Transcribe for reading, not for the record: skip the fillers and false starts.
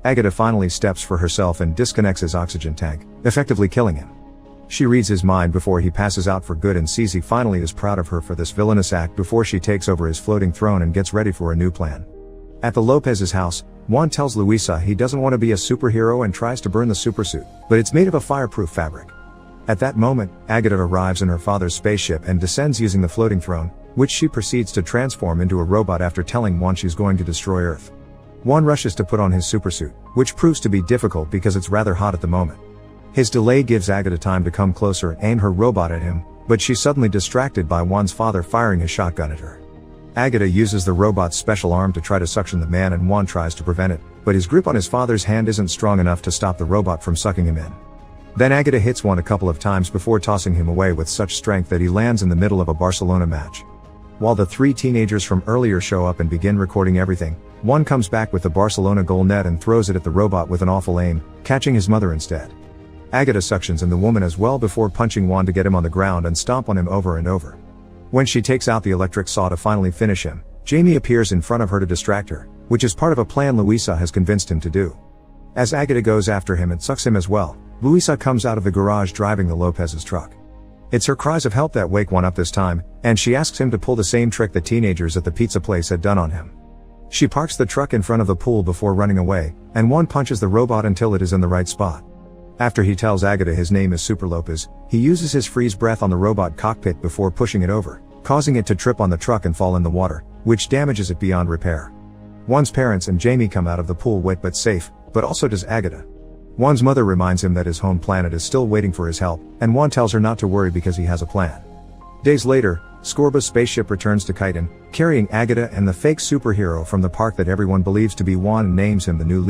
Agatha finally steps for herself and disconnects his oxygen tank, effectively killing him. She reads his mind before he passes out for good and sees he finally is proud of her for this villainous act before she takes over his floating throne and gets ready for a new plan. At the Lopez's house, Juan tells Luisa he doesn't want to be a superhero and tries to burn the supersuit, but it's made of a fireproof fabric. At that moment, Agatha arrives in her father's spaceship and descends using the floating throne, which she proceeds to transform into a robot after telling Juan she's going to destroy Earth. Juan rushes to put on his supersuit, which proves to be difficult because it's rather hot at the moment. His delay gives Agatha time to come closer and aim her robot at him, but she's suddenly distracted by Juan's father firing his shotgun at her. Agatha uses the robot's special arm to try to suction the man and Juan tries to prevent it, but his grip on his father's hand isn't strong enough to stop the robot from sucking him in. Then Agatha hits Juan a couple of times before tossing him away with such strength that he lands in the middle of a Barcelona match. While the three teenagers from earlier show up and begin recording everything, Juan comes back with the Barcelona goal net and throws it at the robot with an awful aim, catching his mother instead. Agatha suctions in the woman as well before punching Juan to get him on the ground and stomp on him over and over. When she takes out the electric saw to finally finish him, Jamie appears in front of her to distract her, which is part of a plan Luisa has convinced him to do. As Agatha goes after him and sucks him as well, Luisa comes out of the garage driving the Lopez's truck. It's her cries of help that wake Juan up this time, and she asks him to pull the same trick the teenagers at the pizza place had done on him. She parks the truck in front of the pool before running away, and Juan punches the robot until it is in the right spot. After he tells Agatha his name is Super Lopez, he uses his freeze breath on the robot cockpit before pushing it over, causing it to trip on the truck and fall in the water, which damages it beyond repair. Juan's parents and Jamie come out of the pool wet but safe, but also does Agatha. Juan's mother reminds him that his home planet is still waiting for his help, and Juan tells her not to worry because he has a plan. Days later, Scorba's spaceship returns to Khitan, carrying Agatha and the fake superhero from the park that everyone believes to be Juan and names him the new leader.